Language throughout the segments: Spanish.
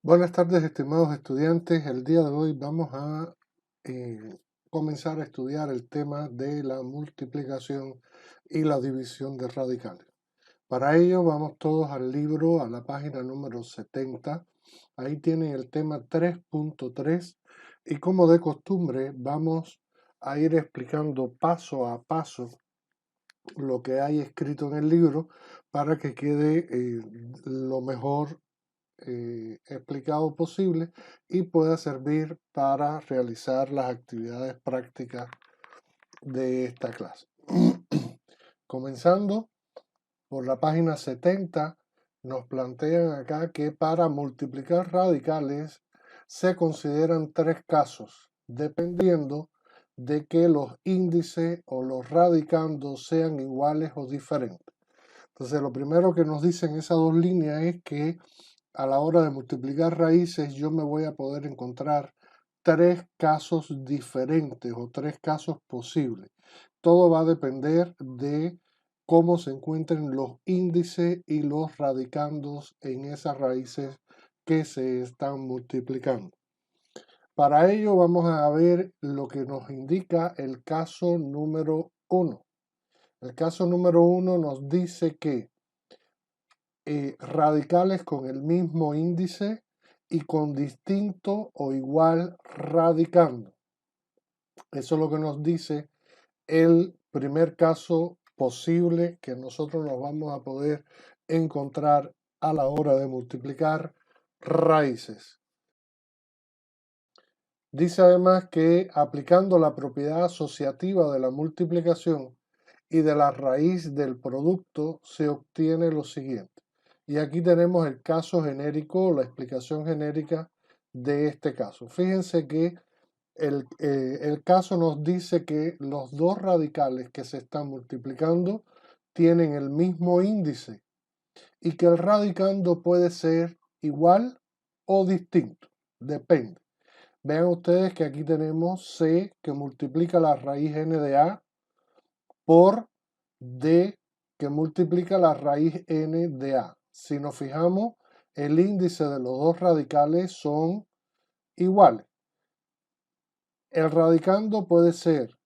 Buenas tardes, estimados estudiantes. El día de hoy vamos a eh, comenzar a estudiar el tema de la multiplicación y la división de radicales. Para ello vamos todos al libro, a la página número 70. Ahí tienen el tema 3.3 y como de costumbre vamos a ir explicando paso a paso lo que hay escrito en el libro para que quede lo mejor explicado posible y pueda servir para realizar las actividades prácticas de esta clase. Comenzando por la página 70, nos plantean acá que para multiplicar radicales se consideran tres casos, dependiendo de que los índices o los radicandos sean iguales o diferentes. Entonces, lo primero que nos dicen esas dos líneas es que a la hora de multiplicar raíces yo me voy a poder encontrar tres casos diferentes o tres casos posibles. Todo va a depender de cómo se encuentren los índices y los radicandos en esas raíces que se están multiplicando. Para ello vamos a ver lo que nos indica el caso número 1. El caso número 1 nos dice que radicales con el mismo índice y con distinto o igual radicando. Eso es lo que nos dice el primer caso posible que nosotros nos vamos a poder encontrar a la hora de multiplicar raíces. Dice además que aplicando la propiedad asociativa de la multiplicación y de la raíz del producto se obtiene lo siguiente. Y aquí tenemos el caso genérico, la explicación genérica de este caso. Fíjense que el caso nos dice que los dos radicales que se están multiplicando tienen el mismo índice y que el radicando puede ser igual o distinto, depende. Vean ustedes que aquí tenemos C que multiplica la raíz n de A por D que multiplica la raíz n de A. Si nos fijamos, el índice de los dos radicales son iguales. El radicando puede ser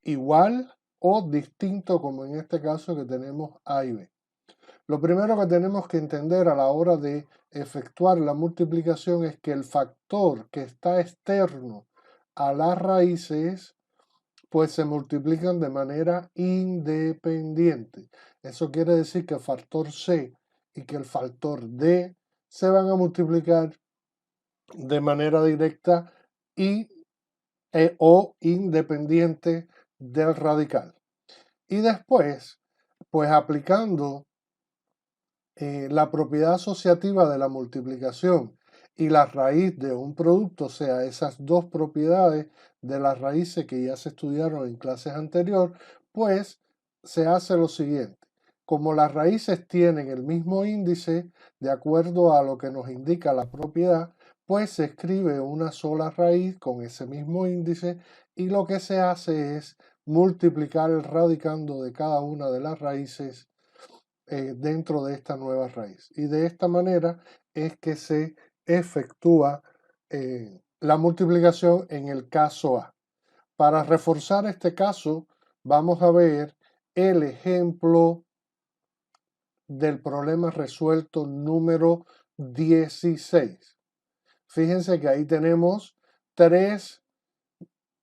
igual o distinto, como en este caso que tenemos A y B. Lo primero que tenemos que entender a la hora de efectuar la multiplicación es que el factor que está externo a las raíces pues se multiplican de manera independiente. Eso quiere decir que el factor C y que el factor D se van a multiplicar de manera directa y o independiente del radical. Y después, pues aplicando la propiedad asociativa de la multiplicación y la raíz de un producto, o sea, esas dos propiedades de las raíces que ya se estudiaron en clases anteriores, pues se hace lo siguiente. Como las raíces tienen el mismo índice, de acuerdo a lo que nos indica la propiedad, pues se escribe una sola raíz con ese mismo índice y lo que se hace es multiplicar el radicando de cada una de las raíces dentro de esta nueva raíz. Y de esta manera es que se efectúa la multiplicación en el caso A. Para reforzar este caso, vamos a ver el ejemplo del problema resuelto número 16. Fíjense que ahí tenemos tres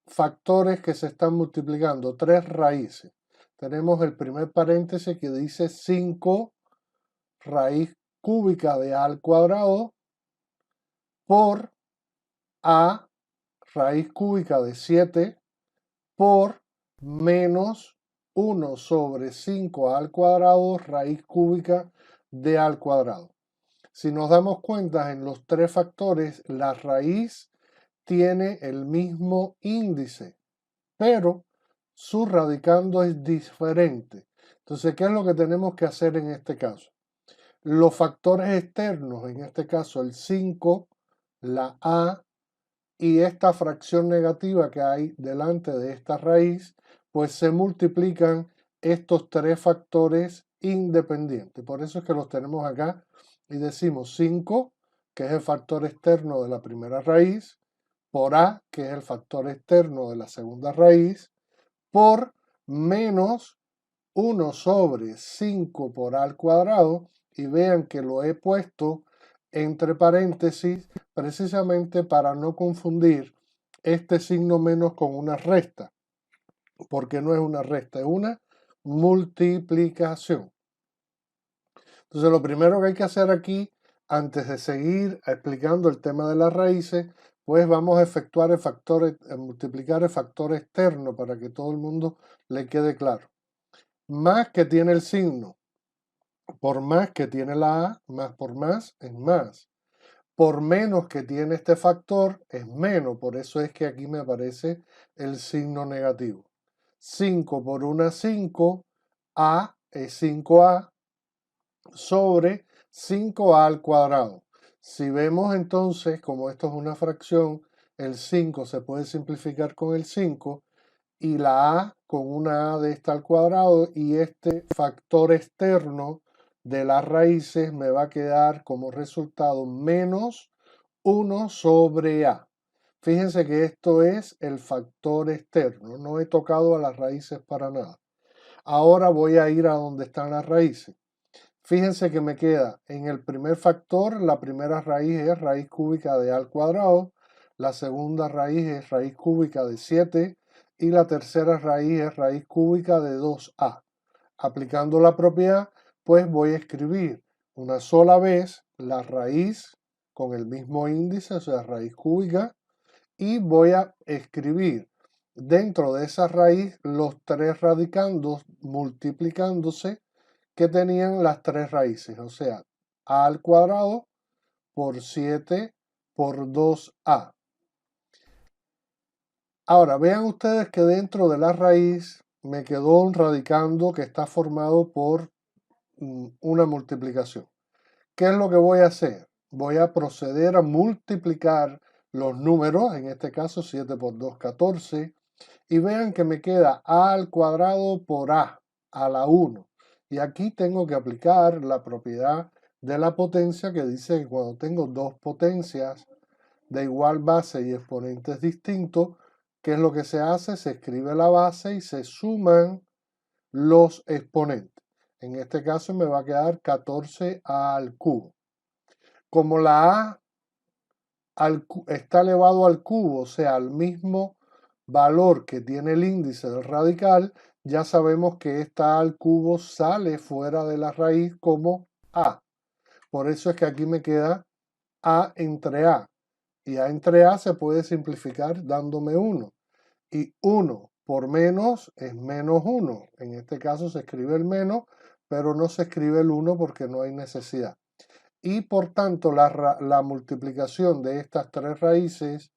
factores que se están multiplicando, tres raíces. Tenemos el primer paréntesis que dice 5 raíz cúbica de A al cuadrado por A raíz cúbica de 7 por menos 1 sobre 5 al cuadrado raíz cúbica de A al cuadrado. Si nos damos cuenta en los tres factores, la raíz tiene el mismo índice, pero su radicando es diferente. Entonces, ¿qué es lo que tenemos que hacer en este caso? Los factores externos, en este caso el 5, la A y esta fracción negativa que hay delante de esta raíz, pues se multiplican estos tres factores independientes. Por eso es que los tenemos acá y decimos 5 que es el factor externo de la primera raíz, por a, que es el factor externo de la segunda raíz, por menos 1 sobre 5 por a al cuadrado, y vean que lo he puesto entre paréntesis precisamente para no confundir este signo menos con una resta, porque no es una resta, es una multiplicación. Entonces lo primero que hay que hacer aquí, antes de seguir explicando el tema de las raíces, pues vamos a efectuar multiplicar el factor externo para que todo el mundo le quede claro. Más que tiene el signo, por más que tiene la A, más por más es más. Por menos que tiene este factor es menos, por eso es que aquí me aparece el signo negativo. 5 por 1 5, A es 5A sobre 5A al cuadrado. Si vemos entonces, como esto es una fracción, el 5 se puede simplificar con el 5 y la A con una A de esta al cuadrado, y este factor externo de las raíces me va a quedar como resultado menos 1 sobre A. Fíjense que esto es el factor externo, no he tocado a las raíces para nada. Ahora voy a ir a donde están las raíces. Fíjense que me queda en el primer factor, la primera raíz es raíz cúbica de a al cuadrado, la segunda raíz es raíz cúbica de 7 y la tercera raíz es raíz cúbica de 2a. Aplicando la propiedad, pues voy a escribir una sola vez la raíz con el mismo índice, o sea, raíz cúbica, y voy a escribir dentro de esa raíz los tres radicandos multiplicándose que tenían las tres raíces, o sea, a al cuadrado por 7 por 2a. Ahora, vean ustedes que dentro de la raíz me quedó un radicando que está formado por una multiplicación. ¿Qué es lo que voy a hacer? Voy a proceder a multiplicar los números, en este caso 7 por 2, 14, y vean que me queda a al cuadrado por a la 1. Y aquí tengo que aplicar la propiedad de la potencia que dice que cuando tengo dos potencias de igual base y exponentes distintos, ¿qué es lo que se hace? Se escribe la base y se suman los exponentes. En este caso me va a quedar 14a al cubo. Como la a está elevado al cubo, o sea, al mismo valor que tiene el índice del radical, ya sabemos que esta a al cubo sale fuera de la raíz como a. Por eso es que aquí me queda a entre a. Y a entre a se puede simplificar dándome 1. Y 1 por menos es menos 1. En este caso se escribe el menos, pero no se escribe el 1 porque no hay necesidad. Y por tanto la multiplicación de estas tres raíces,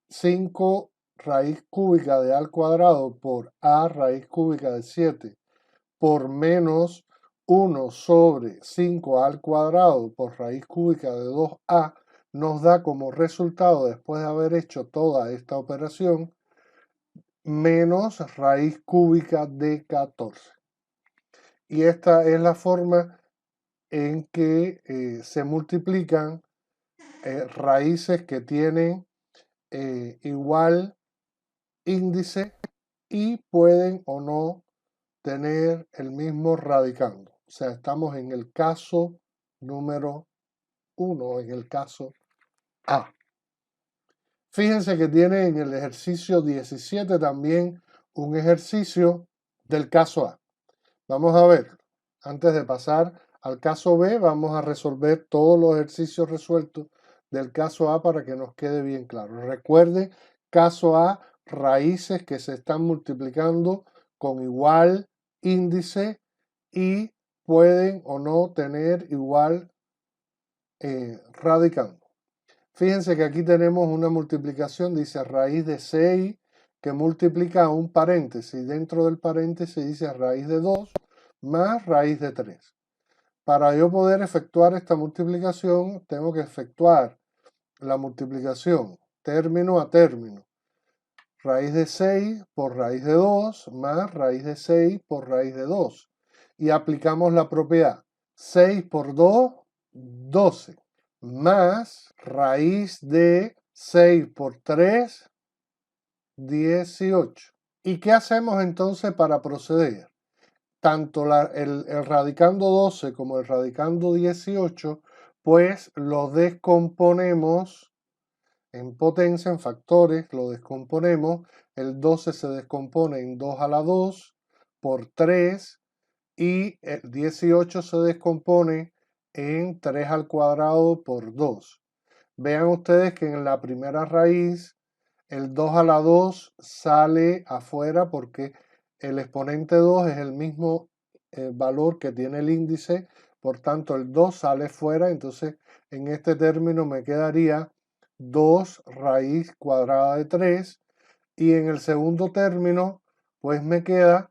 5 raíz cúbica de a al cuadrado por a raíz cúbica de 7 por menos 1 sobre 5a al cuadrado por raíz cúbica de 2a, nos da como resultado, después de haber hecho toda esta operación, menos raíz cúbica de 14. Y esta es la forma en que se multiplican raíces que tienen igual índice y pueden o no tener el mismo radicando. O sea, estamos en el caso número 1, en el caso A. Fíjense que tiene en el ejercicio 17 también un ejercicio del caso A. Vamos a ver, antes de pasar al caso B, vamos a resolver todos los ejercicios resueltos del caso A para que nos quede bien claro. Recuerden, caso A, raíces que se están multiplicando con igual índice y pueden o no tener igual radicando. Fíjense que aquí tenemos una multiplicación, dice raíz de 6 que multiplica a un paréntesis. Dentro del paréntesis dice raíz de 2 más raíz de 3. Para yo poder efectuar esta multiplicación, tengo que efectuar la multiplicación término a término. Raíz de 6 por raíz de 2 más raíz de 6 por raíz de 2. Y aplicamos la propiedad. 6 por 2, 12. más raíz de 6 por 3, 18. ¿Y qué hacemos entonces para proceder? Tanto el radicando 12 como el radicando 18, pues lo descomponemos en potencia, en factores, lo descomponemos. El 12 se descompone en 2 a la 2 por 3 y el 18 se descompone en 3 al cuadrado por 2. Vean ustedes que en la primera raíz el 2 a la 2 sale afuera porque el exponente 2 es el mismo valor que tiene el índice, por tanto el 2 sale fuera, entonces en este término me quedaría 2 raíz cuadrada de 3 y en el segundo término pues me queda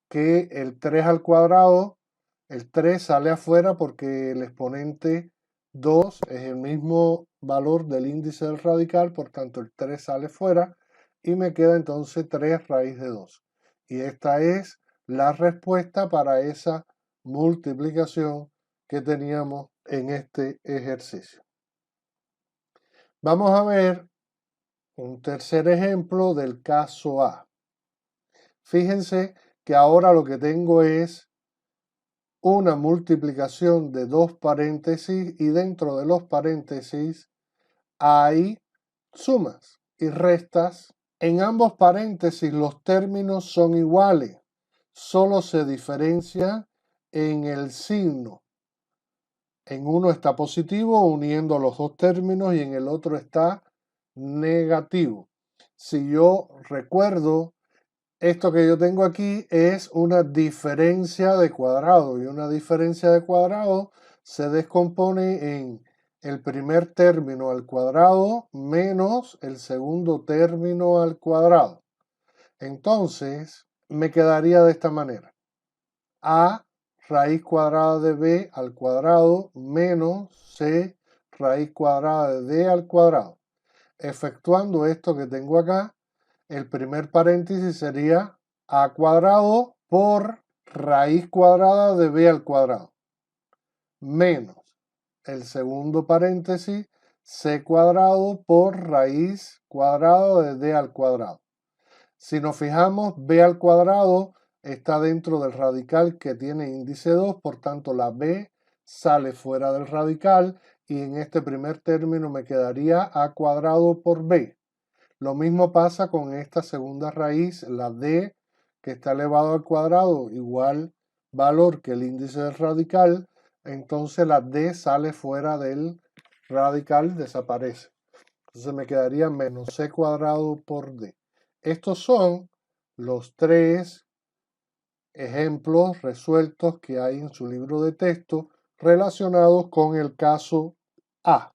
que el 3 al cuadrado, el 3 sale afuera porque el exponente 2 es el mismo valor del índice del radical, por tanto el 3 sale fuera y me queda entonces 3 raíz de 2. Y esta es la respuesta para esa multiplicación que teníamos en este ejercicio. Vamos a ver un tercer ejemplo del caso A. Fíjense que ahora lo que tengo es una multiplicación de dos paréntesis y dentro de los paréntesis hay sumas y restas. En ambos paréntesis los términos son iguales, solo se diferencia en el signo. En uno está positivo uniendo los dos términos y en el otro está negativo. Si yo recuerdo, esto que yo tengo aquí es una diferencia de cuadrado y una diferencia de cuadrado se descompone en el primer término al cuadrado menos el segundo término al cuadrado. Entonces me quedaría de esta manera. A raíz cuadrada de b al cuadrado menos c raíz cuadrada de d al cuadrado. Efectuando esto que tengo acá, el primer paréntesis sería a cuadrado por raíz cuadrada de b al cuadrado, menos el segundo paréntesis c cuadrado por raíz cuadrada de d al cuadrado. Si nos fijamos, b al cuadrado está dentro del radical que tiene índice 2, por tanto la b sale fuera del radical y en este primer término me quedaría a cuadrado por b. Lo mismo pasa con esta segunda raíz, la d, que está elevado al cuadrado, igual valor que el índice del radical, entonces la d sale fuera del radical, desaparece. Entonces me quedaría menos c cuadrado por d. Estos son los tres ejemplos resueltos que hay en su libro de texto relacionados con el caso A.